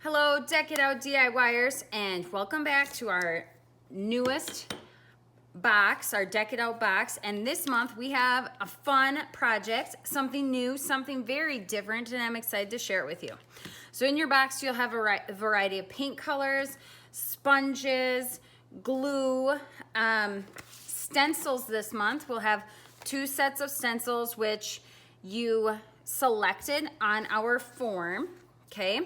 Hello, Deck It Out DIYers, and welcome back to our newest box, our Deck It Out box. And this month we have a fun project, something new, something very different, and I'm excited to share it with you. So in your box, you'll have a variety of paint colors, sponges, glue, stencils this month. We'll have 2 sets of stencils, which you selected on our form, okay?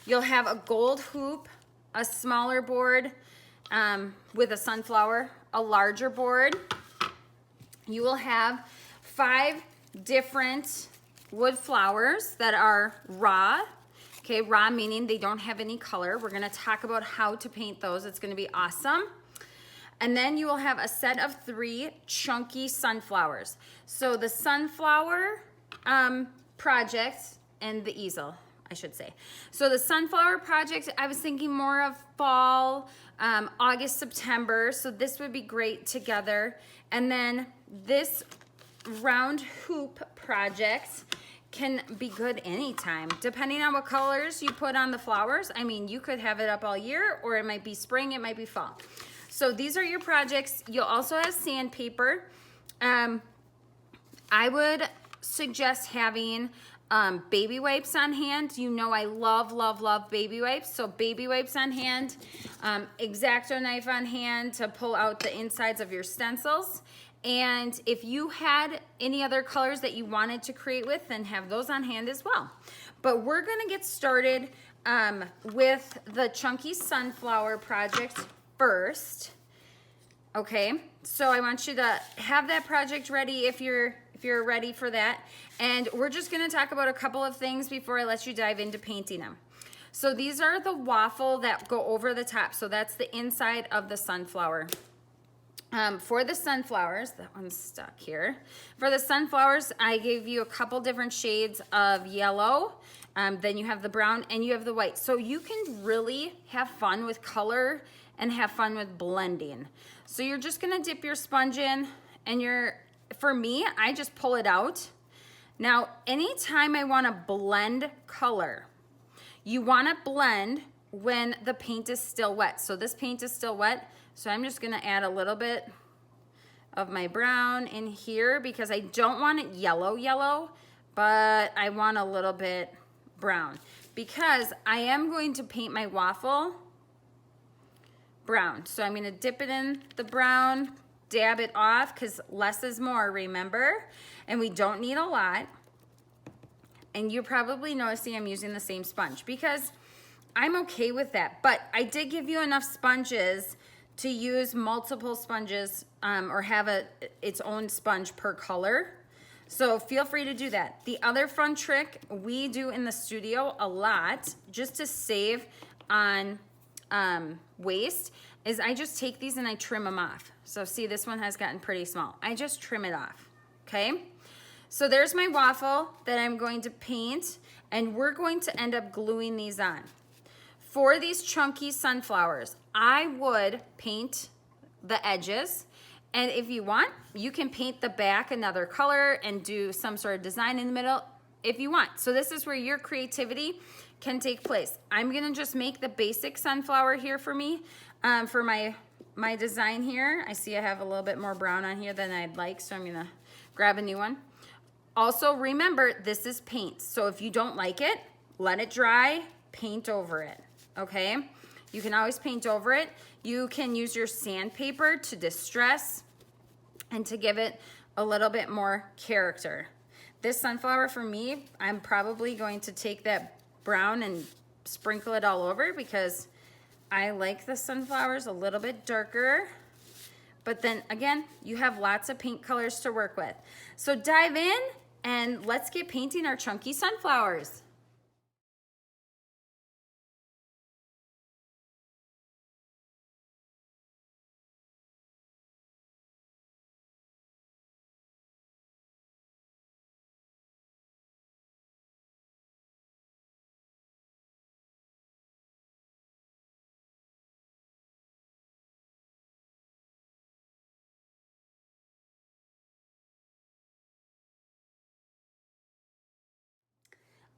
You'll have a gold hoop, a smaller board with a sunflower, a larger board. You will have 5 different wood flowers that are raw. Okay, raw meaning they don't have any color. We're gonna talk about how to paint those. It's gonna be awesome. And then you will have a set of 3 chunky sunflowers. So the sunflower project and the easel, I should say. So the sunflower project, I was thinking more of fall, August, September. So this would be great together. And then this round hoop project can be good anytime, depending on what colors you put on the flowers. I mean, you could have it up all year, or it might be spring, it might be fall. So these are your projects. You'll also have sandpaper. I would suggest having baby wipes on hand. You know I love, love, love baby wipes. So baby wipes on hand, X-Acto knife on hand to pull out the insides of your stencils. And if you had any other colors that you wanted to create with, then have those on hand as well. But we're gonna get started with the chunky sunflower project first. Okay, so I want you to have that project ready if you're ready for that. And we're just gonna talk about a couple of things before I let you dive into painting them. So these are the waffle that go over the top. So that's the inside of the sunflower. For the sunflowers, that one's stuck here. For the sunflowers, I gave you a couple different shades of yellow. Then you have the brown and you have the white. So you can really have fun with color and have fun with blending. So you're just gonna dip your sponge in and for me, I just pull it out. Now, anytime I wanna blend color, you wanna blend when the paint is still wet. So this paint is still wet, so I'm just gonna add a little bit of my brown in here because I don't want it yellow, but I want a little bit brown because I am going to paint my waffle brown. So I'm gonna dip it in the brown, dab it off because less is more, remember? And we don't need a lot. And you're probably noticing I'm using the same sponge because I'm okay with that. But I did give you enough sponges to use multiple sponges or have its own sponge per color. So feel free to do that. The other fun trick we do in the studio a lot, just to save on waste, is I just take these and I trim them off. So see, this one has gotten pretty small. I just trim it off, okay? So there's my waffle that I'm going to paint, and we're going to end up gluing these on. For these chunky sunflowers, I would paint the edges, and if you want, you can paint the back another color and do some sort of design in the middle if you want. So this is where your creativity can take place. I'm gonna just make the basic sunflower here for me, for my design here. I see I have a little bit more brown on here than I'd like, so I'm gonna grab a new one. Also remember, this is paint. So if you don't like it, let it dry, paint over it, okay? You can always paint over it. You can use your sandpaper to distress and to give it a little bit more character. This sunflower for me, I'm probably going to take that brown and sprinkle it all over because I like the sunflowers a little bit darker. But then again, you have lots of paint colors to work with. So dive in and let's get painting our chunky sunflowers.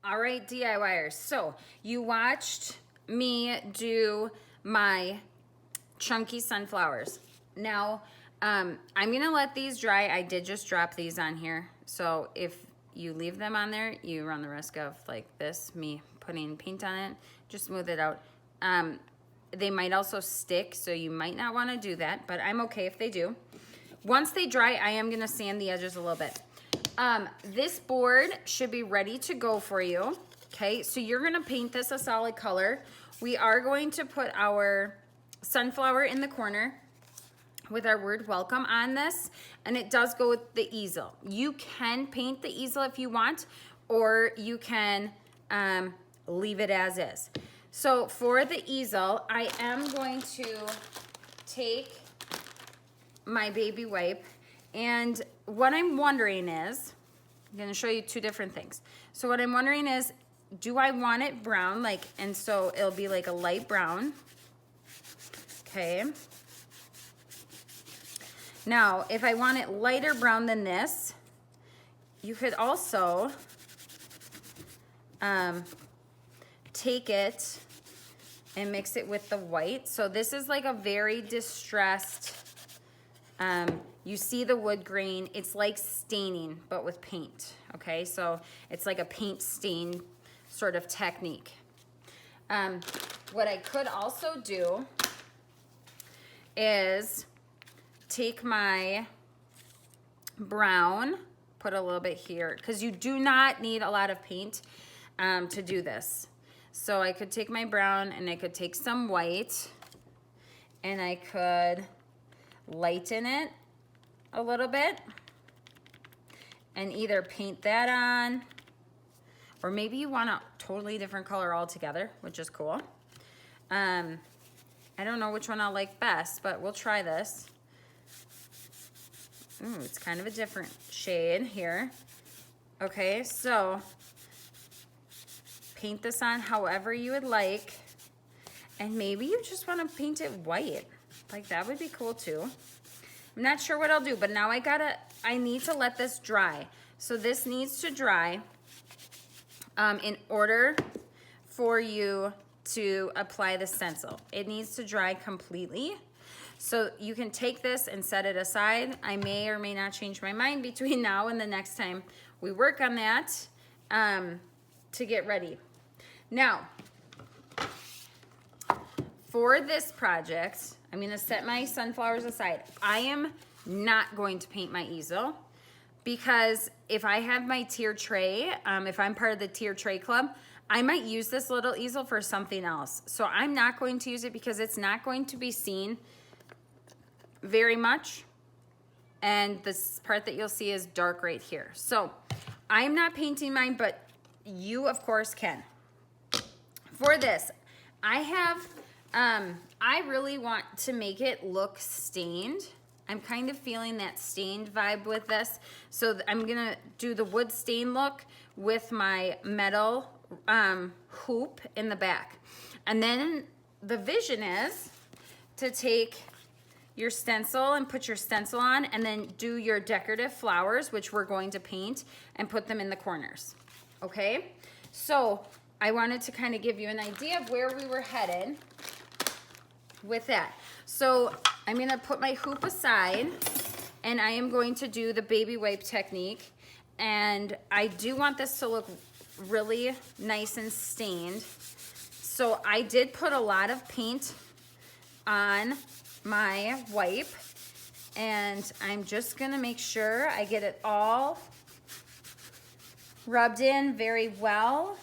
All right, DIYers. So you watched me do my chunky sunflowers. Now, I'm gonna let these dry. I did just drop these on here. So if you leave them on there, you run the risk of like this, me putting paint on it. Just smooth it out. They might also stick, so you might not wanna do that, but I'm okay if they do. Once they dry, I am gonna sand the edges a little bit. This board should be ready to go for you. Okay, so you're gonna paint this a solid color. We are going to put our sunflower in the corner with our word welcome on this, and it does go with the easel. You can paint the easel if you want, or you can leave it as is. So for the easel, I am going to take my baby wipe, and what I'm wondering is, I'm gonna show you two different things. So what I'm wondering is, do I want it brown, like, and so it'll be like a light brown, okay? Now, if I want it lighter brown than this, you could also take it and mix it with the white. So this is like a very distressed, you see the wood grain, it's like staining, but with paint, okay? So it's like a paint stain sort of technique. What I could also do is take my brown, put a little bit here, because you do not need a lot of paint to do this. So I could take my brown and I could take some white and I could lighten it a little bit and either paint that on, or maybe you want a totally different color altogether, which is cool. I don't know which one I'll like best, but we'll try this. Ooh, it's kind of a different shade here. Okay, so paint this on however you would like, and maybe you just want to paint it white. Like, that would be cool too. I'm not sure what I'll do, but now I need to let this dry. So this needs to dry in order for you to apply the stencil. It needs to dry completely. So you can take this and set it aside. I may or may not change my mind between now and the next time we work on that to get ready. Now, for this project, I'm gonna set my sunflowers aside. I am not going to paint my easel because if I have my tier tray, if I'm part of the tier tray club, I might use this little easel for something else. So I'm not going to use it because it's not going to be seen very much. And this part that you'll see is dark right here. So I'm not painting mine, but you of course can. For this, I really want to make it look stained. I'm kind of feeling that stained vibe with this. So I'm gonna do the wood stain look with my metal hoop in the back. And then the vision is to take your stencil and put your stencil on and then do your decorative flowers, which we're going to paint, and put them in the corners, okay? So I wanted to kind of give you an idea of where we were headed with that. So I'm gonna put my hoop aside and I am going to do the baby wipe technique. And I do want this to look really nice and stained. So I did put a lot of paint on my wipe and I'm just gonna make sure I get it all rubbed in very well.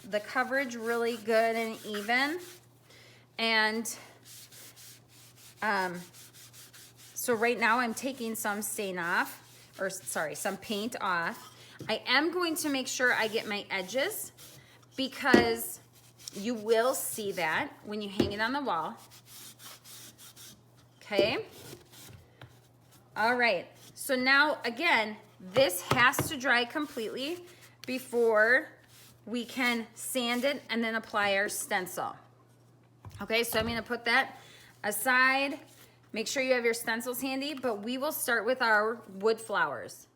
The coverage really good and even. And so right now I'm taking some stain off, or sorry, some paint off. I am going to make sure I get my edges because you will see that when you hang it on the wall. Okay. All right. So now again, this has to dry completely before we can sand it and then apply our stencil. Okay, so I'm gonna put that aside. Make sure you have your stencils handy, but we will start with our wood flowers.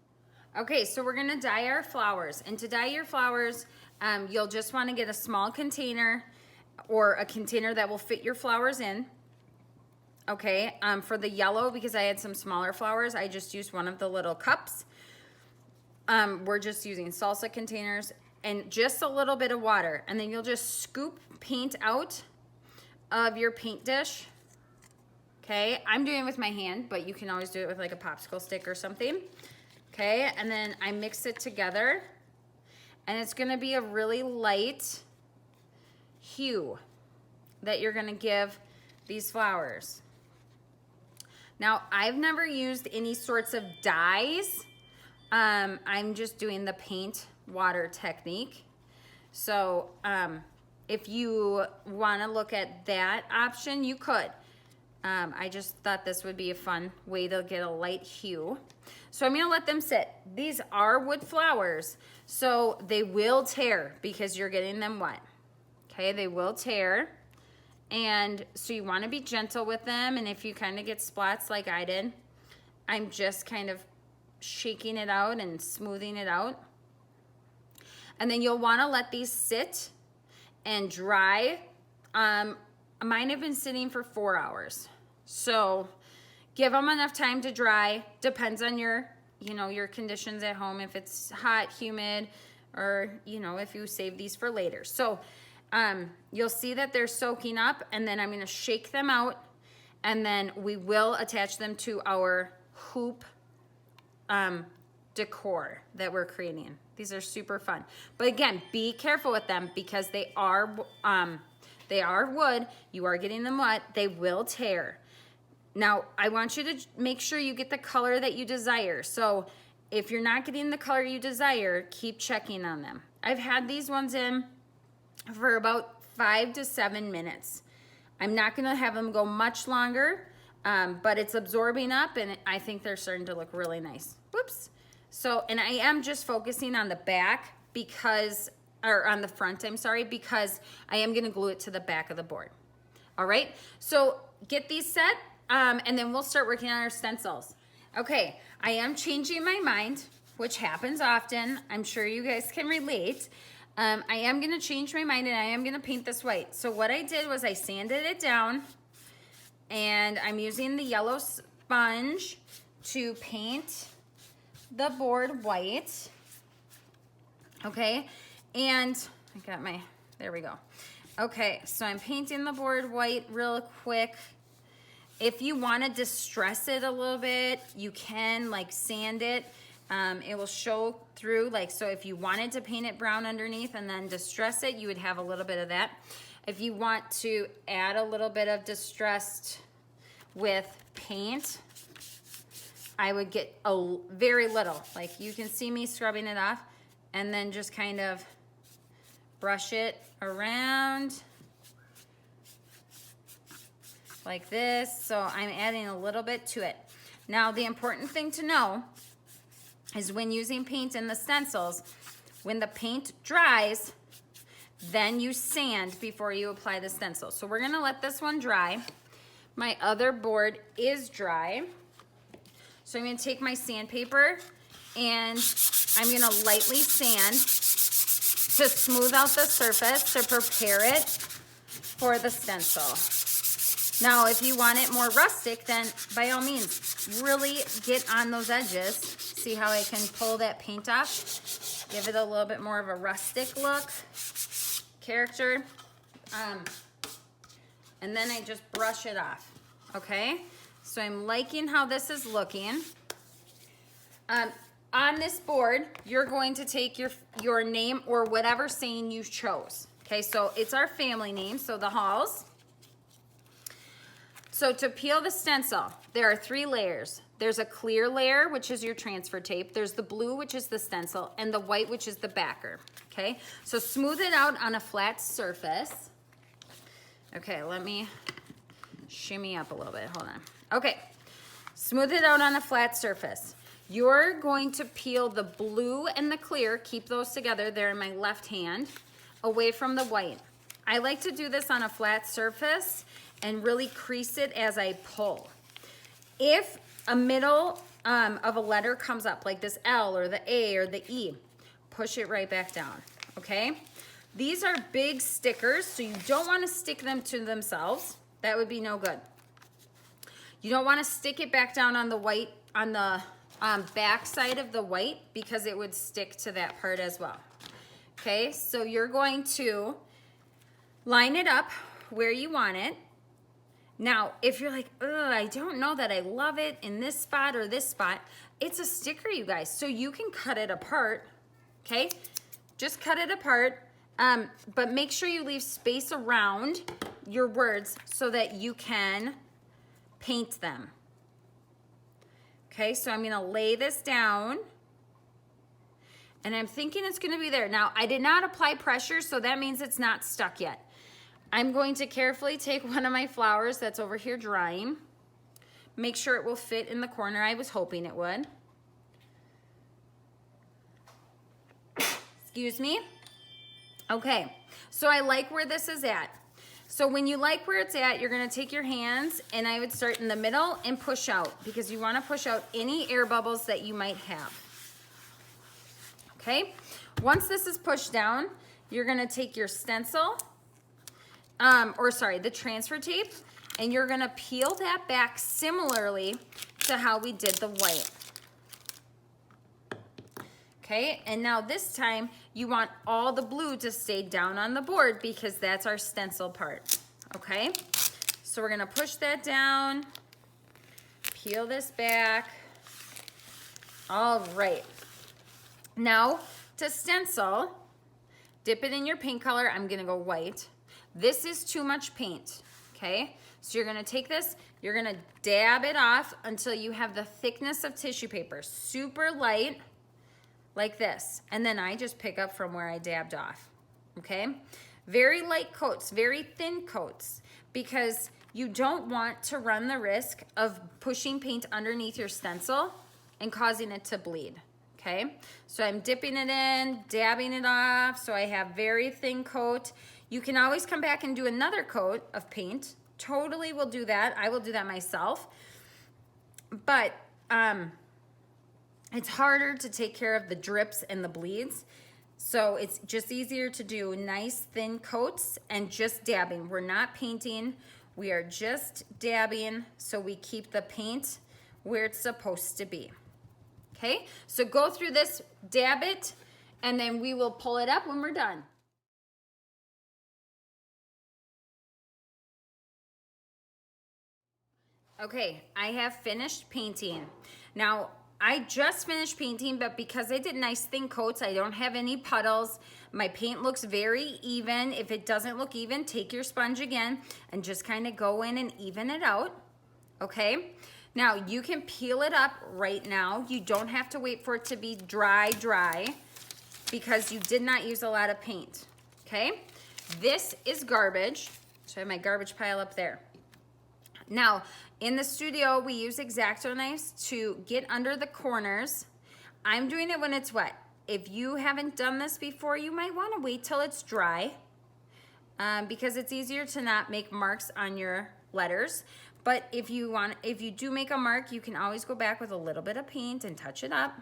Okay, so we're gonna dye our flowers. And to dye your flowers, you'll just wanna get a small container or a container that will fit your flowers in. Okay, for the yellow, because I had some smaller flowers, I just used one of the little cups. We're just using salsa containers and just a little bit of water. And then you'll just scoop paint out of your paint dish. Okay, I'm doing it with my hand, but you can always do it with like a popsicle stick or something. Okay, and then I mix it together. And it's gonna be a really light hue that you're gonna give these flowers. Now, I've never used any sorts of dyes. I'm just doing the paint water technique. So if you wanna look at that option, you could. I just thought this would be a fun way to get a light hue. So I'm gonna let them sit. These are wood flowers, so they will tear because you're getting them wet. Okay, they will tear. And so you wanna be gentle with them, and if you kind of get splats like I did, I'm just kind of shaking it out and smoothing it out. And then you'll wanna let these sit and dry. Mine have been sitting for 4 hours. So give them enough time to dry. Depends on your conditions at home, if it's hot, humid, or, if you save these for later. So you'll see that they're soaking up, and then I'm gonna shake them out, and then we will attach them to our hoop decor that we're creating. These are super fun. But again, be careful with them because they are wood. You are getting them wet. They will tear. Now, I want you to make sure you get the color that you desire. So if you're not getting the color you desire, keep checking on them. I've had these ones in for about 5 to 7 minutes. I'm not gonna have them go much longer, but it's absorbing up, and I think they're starting to look really nice. Whoops. So, and I am just focusing on the back or on the front, I'm sorry, because I am gonna glue it to the back of the board. All right, so get these set, and then we'll start working on our stencils. Okay, I am changing my mind, which happens often. I'm sure you guys can relate. I am gonna change my mind, and I am gonna paint this white. So what I did was I sanded it down, and I'm using the yellow sponge to paint the board white. Okay, and I got there we go. Okay, so I'm painting the board white real quick. If you want to distress it a little bit, you can like sand it. It will show through, so if you wanted to paint it brown underneath and then distress it, you would have a little bit of that. If you want to add a little bit of distressed with paint, I would get a very little. Like you can see me scrubbing it off, and then just kind of brush it around like this. So I'm adding a little bit to it. Now, the important thing to know is when using paint in the stencils, when the paint dries, then you sand before you apply the stencil. So we're gonna let this one dry. My other board is dry. So I'm gonna take my sandpaper and I'm gonna lightly sand to smooth out the surface to prepare it for the stencil. Now, if you want it more rustic, then by all means, really get on those edges. See how I can pull that paint off? Give it a little bit more of a rustic look, character. And then I just brush it off, okay? So I'm liking how this is looking. On this board, you're going to take your name or whatever saying you chose. Okay, so it's our family name, so the Halls. So to peel the stencil, there are 3 layers. There's a clear layer, which is your transfer tape. There's the blue, which is the stencil, and the white, which is the backer, okay? So smooth it out on a flat surface. Okay, let me shimmy up a little bit, hold on. Okay, smooth it out on a flat surface. You're going to peel the blue and the clear, keep those together, they're in my left hand, away from the white. I like to do this on a flat surface and really crease it as I pull. If a middle of a letter comes up, like this L or the A or the E, push it right back down, okay? These are big stickers, so you don't want to stick them to themselves. That would be no good. You don't want to stick it back down on the white, on the back side of the white, because it would stick to that part as well. Okay, so you're going to line it up where you want it. Now, if you're like, ugh, I don't know that I love it in this spot or this spot, it's a sticker, you guys, so you can cut it apart, okay? Just cut it apart, but make sure you leave space around your words so that you can paint them. Okay, so I'm gonna lay this down, and I'm thinking it's gonna be there. Now, I did not apply pressure, so that means it's not stuck yet. I'm going to carefully take one of my flowers that's over here drying, make sure it will fit in the corner. I was hoping it would. Excuse me. Okay, so I like where this is at. So when you like where it's at, you're gonna take your hands, and I would start in the middle and push out, because you wanna push out any air bubbles that you might have. Okay, once this is pushed down, you're gonna take your stencil, the transfer tape, and you're gonna peel that back similarly to how we did the white. Okay, and now this time you want all the blue to stay down on the board, because that's our stencil part. Okay, so we're gonna push that down, peel this back. All right, now to stencil, dip it in your paint color. I'm gonna go white. This is too much paint, okay? So you're gonna take this, you're gonna dab it off until you have the thickness of tissue paper, super light, like this. And then I just pick up from where I dabbed off, okay? Very light coats, very thin coats, because you don't want to run the risk of pushing paint underneath your stencil and causing it to bleed, okay? So I'm dipping it in, dabbing it off, so I have very thin coat. You can always come back and do another coat of paint. Totally will do that. I will do that myself. But it's harder to take care of the drips and the bleeds. So it's just easier to do nice thin coats and just dabbing. We're not painting, we are just dabbing, so we keep the paint where it's supposed to be. Okay, so go through this, dab it, and then we will pull it up when we're done. Okay, I have finished painting. Now, I just finished painting, but because I did nice thin coats, I don't have any puddles. My paint looks very even. If it doesn't look even, take your sponge again and just kind of go in and even it out, okay? Now, you can peel it up right now. You don't have to wait for it to be dry, because you did not use a lot of paint, okay? This is garbage, so I have my garbage pile up there. Now, in the studio, we use X-Acto knives to get under the corners. I'm doing it when it's wet. If you haven't done this before, you might want to wait till it's dry, because it's easier to not make marks on your letters. But if you do make a mark, you can always go back with a little bit of paint and touch it up.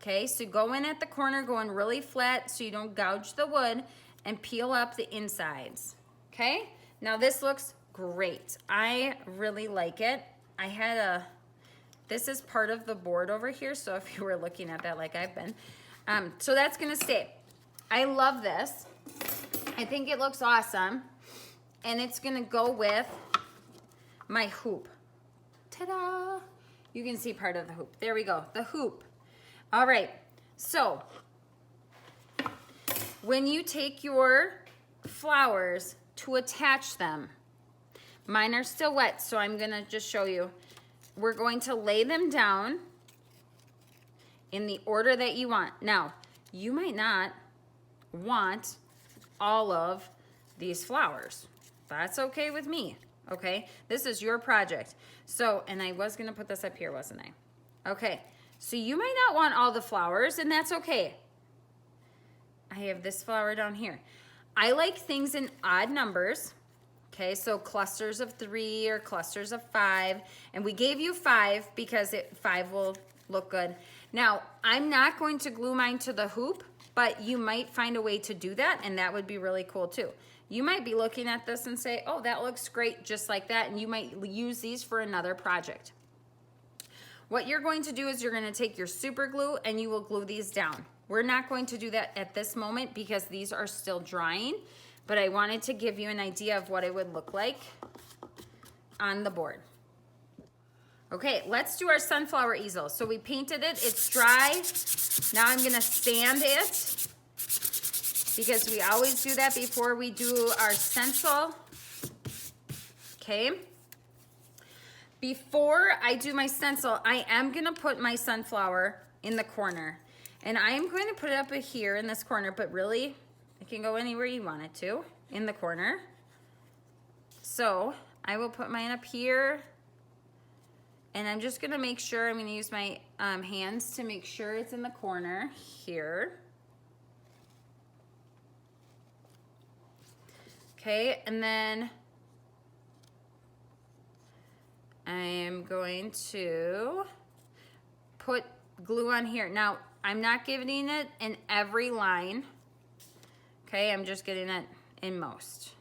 Okay, so go in at the corner, going really flat so you don't gouge the wood, and peel up the insides. Okay, now this looks great. I really like it. This is part of the board over here, so if you were looking at that like I've been. So that's gonna stay. I love this. I think it looks awesome. And it's gonna go with my hoop. Ta-da! You can see part of the hoop. There we go, the hoop. All right, so when you take your flowers to attach them, mine are still wet, so I'm gonna just show you. We're going to lay them down in the order that you want. Now, you might not want all of these flowers. That's okay with me, okay? This is your project. So, and I was gonna put this up here, wasn't I? Okay, so you might not want all the flowers, and that's okay. I have this flower down here. I like things in odd numbers. Okay, so clusters of 3 or clusters of 5. And we gave you 5 because 5 will look good. Now, I'm not going to glue mine to the hoop, but you might find a way to do that, and that would be really cool too. You might be looking at this and say, oh, that looks great just like that, and you might use these for another project. What you're going to do is you're going to take your super glue and you will glue these down. We're not going to do that at this moment because these are still drying, but I wanted to give you an idea of what it would look like on the board. Okay, let's do our sunflower easel. So we painted it, it's dry. Now I'm gonna sand it because we always do that before we do our stencil. Okay. Before I do my stencil, I am gonna put my sunflower in the corner. And I am going to put it up here in this corner, but really, it can go anywhere you want it to, in the corner. So I will put mine up here. And I'm just gonna make sure, I'm gonna use my hands to make sure it's in the corner here. Okay, and then I am going to put glue on here. Now, I'm not giving it in every line. Okay, I'm just getting it in most.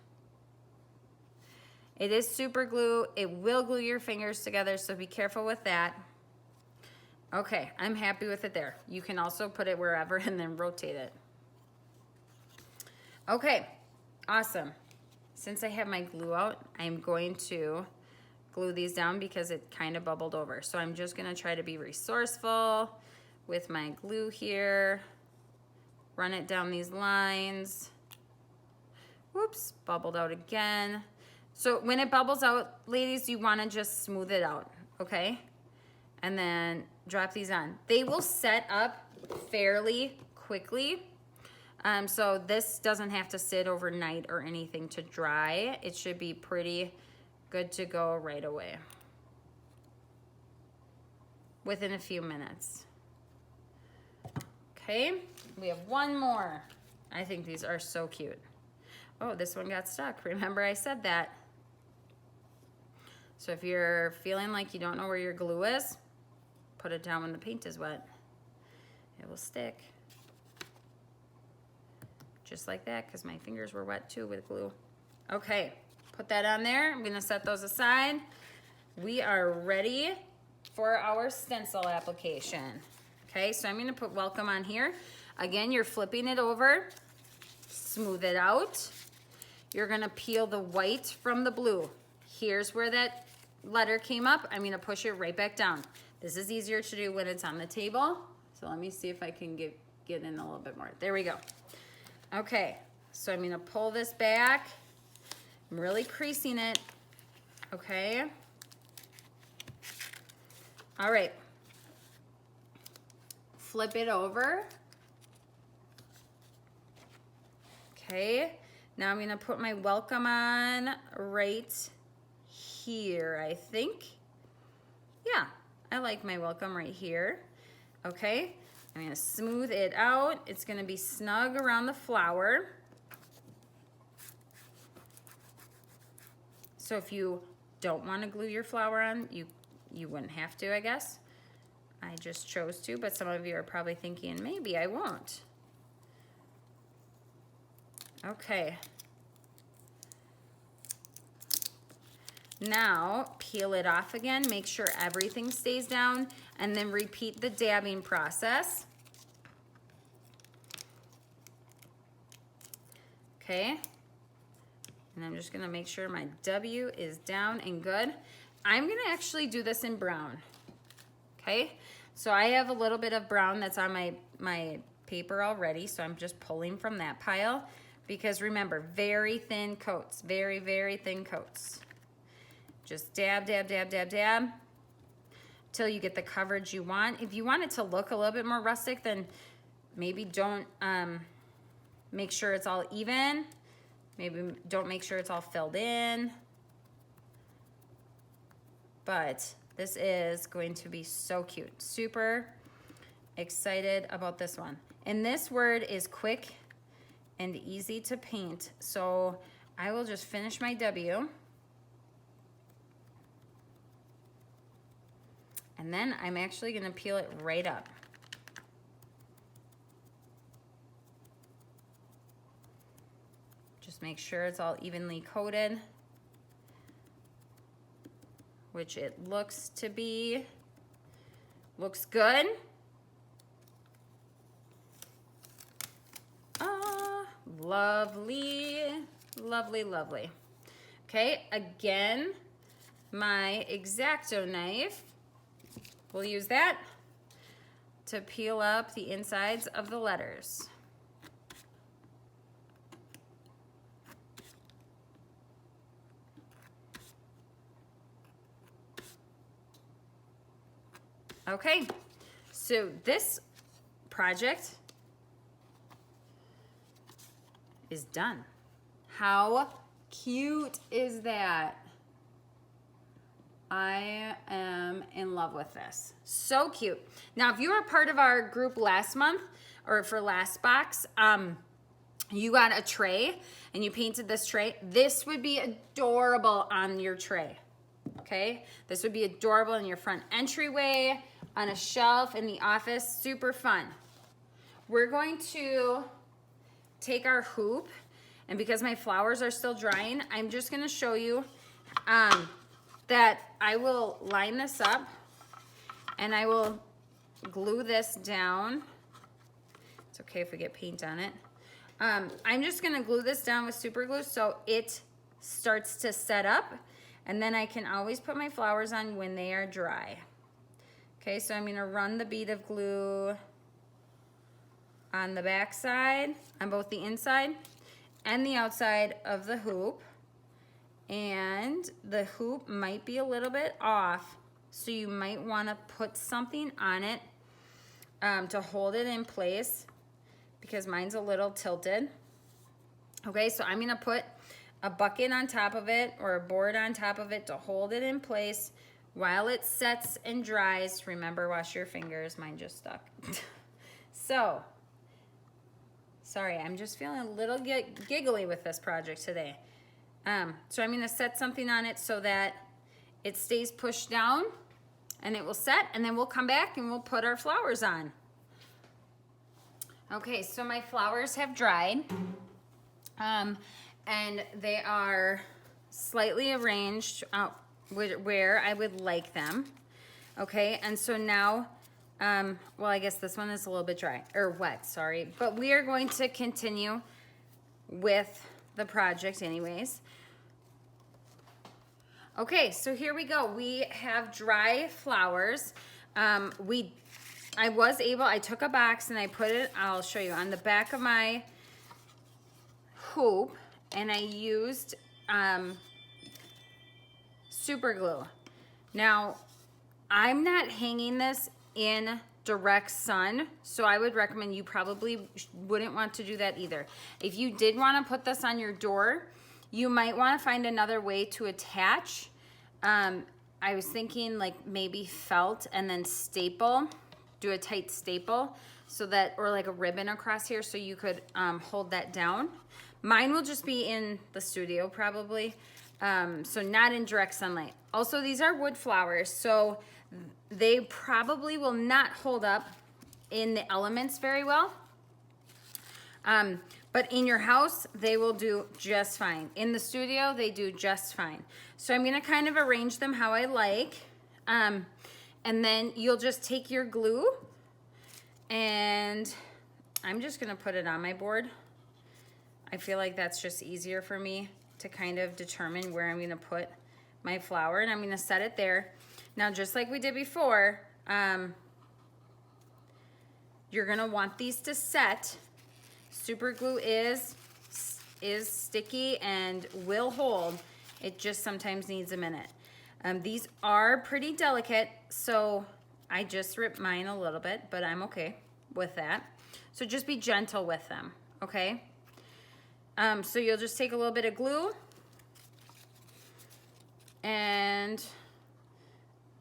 It is super glue. It will glue your fingers together, so be careful with that. Okay, I'm happy with it there. You can also put it wherever and then rotate it. Okay, awesome. Since I have my glue out, I'm going to glue these down because it kind of bubbled over. So I'm just gonna try to be resourceful with my glue here. Run it down these lines. Whoops, bubbled out again. So when it bubbles out, ladies, you wanna just smooth it out, okay? And then drop these on. They will set up fairly quickly. So this doesn't have to sit overnight or anything to dry. It should be pretty good to go right away. Within a few minutes. Okay, we have one more. I think these are so cute. Oh, this one got stuck. Remember I said that. So if you're feeling like you don't know where your glue is, put it down when the paint is wet. It will stick. Just like that, because my fingers were wet too with glue. Okay, put that on there. I'm gonna set those aside. We are ready for our stencil application. Okay, so I'm gonna put welcome on here. Again, you're flipping it over, smooth it out. You're gonna peel the white from the blue. Here's where that letter came up. I'm gonna push it right back down. This is easier to do when it's on the table. So let me see if I can get in a little bit more. There we go. Okay, so I'm gonna pull this back. I'm really creasing it, okay? All right, flip it over. Okay, now I'm gonna put my welcome on right here, I think. Yeah, I like my welcome right here. Okay, I'm gonna smooth it out. It's gonna be snug around the flower. So if you don't wanna glue your flower on, you wouldn't have to, I guess. I just chose to, but some of you are probably thinking, maybe I won't. Okay. Now, peel it off again, make sure everything stays down, and then repeat the dabbing process. Okay. And I'm just gonna make sure my W is down and good. I'm gonna actually do this in brown. Okay. So I have a little bit of brown that's on my paper already, so I'm just pulling from that pile. Because remember, very thin coats, very, very thin coats. Just dab, dab, dab, dab, dab, till you get the coverage you want. If you want it to look a little bit more rustic, then maybe don't make sure it's all even. Maybe don't make sure it's all filled in. But this is going to be so cute. Super excited about this one. And this word is quick and easy to paint. So I will just finish my W. And then I'm actually gonna peel it right up. Just make sure it's all evenly coated, which it looks to be. Looks good. Lovely, lovely, lovely. Okay, again, my X-Acto knife, we'll use that to peel up the insides of the letters. Okay, so this project is done. How cute is that? I am in love with this. So cute. Now, if you were part of our group last month or for last box, you got a tray and you painted this tray. This would be adorable on your tray. Okay, this would be adorable in your front entryway, on a shelf in the office. Super fun. We're going to take our hoop, and because my flowers are still drying, I'm just going to show you that I will line this up and I will glue this down. It's okay if we get paint on it. I'm just going to glue this down with super glue so it starts to set up, and then I can always put my flowers on when they are dry. Okay, so I'm going to run the bead of glue on the back side, on both the inside and the outside of the hoop. And the hoop might be a little bit off, so you might want to put something on it to hold it in place, because mine's a little tilted. Okay, so I'm going to put a bucket on top of it or a board on top of it to hold it in place while it sets and dries. Remember, wash your fingers. Mine just stuck. So, sorry, I'm just feeling a little giggly with this project today. So I'm going to set something on it so that it stays pushed down and it will set, and then we'll come back and we'll put our flowers on. Okay, so my flowers have dried, and they are slightly arranged out where I would like them. Okay, and so now, well, I guess this one is a little bit dry, or wet, sorry, but we are going to continue with the project anyways. Okay, so here we go. We have dry flowers. I took a box and I put it, I'll show you, on the back of my hoop, and I used super glue. Now, I'm not hanging this in direct sun, so I would recommend you probably wouldn't want to do that either. If you did want to put this on your door, you might want to find another way to attach. I was thinking like maybe felt and then staple, do a tight staple so that, or like a ribbon across here so you could hold that down. Mine will just be in the studio probably, so not in direct sunlight. Also, these are wood flowers, so they probably will not hold up in the elements very well. But in your house, they will do just fine. In the studio, they do just fine. So I'm gonna kind of arrange them how I like. And then you'll just take your glue, and I'm just gonna put it on my board. I feel like that's just easier for me to kind of determine where I'm gonna put my flower, and I'm gonna set it there. Now, just like we did before, you're gonna want these to set. Super glue is sticky and will hold. It just sometimes needs a minute. These are pretty delicate, so I just ripped mine a little bit, but I'm okay with that. So just be gentle with them, okay? So you'll just take a little bit of glue and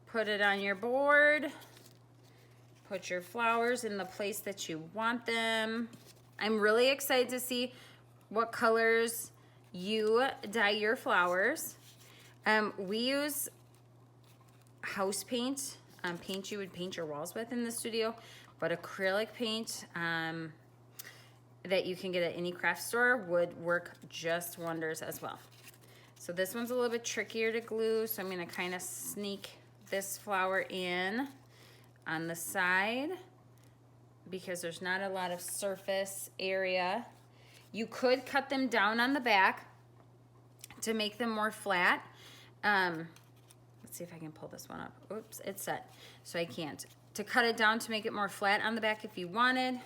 put it on your board. Put your flowers in the place that you want them. I'm really excited to see what colors you dye your flowers. We use house paint, paint you would paint your walls with in the studio, but acrylic paint, that you can get at any craft store would work just wonders as well. So this one's a little bit trickier to glue, so I'm gonna kind of sneak this flower in on the side because there's not a lot of surface area. You could cut them down on the back to make them more flat. Let's see if I can pull this one up. Oops, it's set, so I can't. To cut it down to make it more flat on the back if you wanted,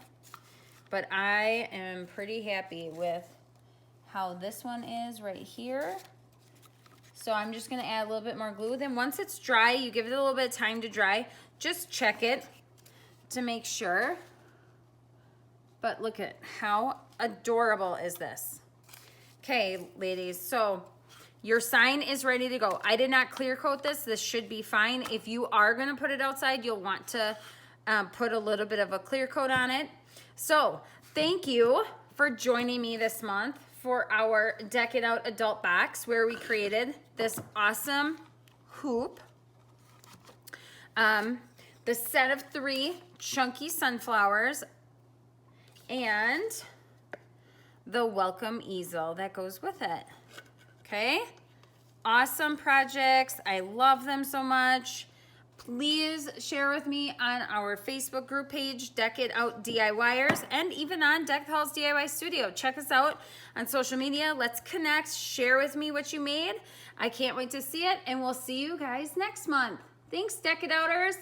but I am pretty happy with how this one is right here. So I'm just gonna add a little bit more glue. Then once it's dry, you give it a little bit of time to dry. Just check it to make sure. But look at how adorable is this. Okay, ladies, so your sign is ready to go. I did not clear coat this. This should be fine. If you are gonna put it outside, you'll want to put a little bit of a clear coat on it. So thank you for joining me this month for our Deck It Out adult box where we created this awesome hoop. The set of 3 chunky sunflowers and the welcome easel that goes with it. Okay? Awesome projects. I love them so much. Please share with me on our Facebook group page, Deck It Out DIYers, and even on Deck the Halls DIY Studio. Check us out on social media. Let's connect. Share with me what you made. I can't wait to see it, and we'll see you guys next month. Thanks, Deck It Outers.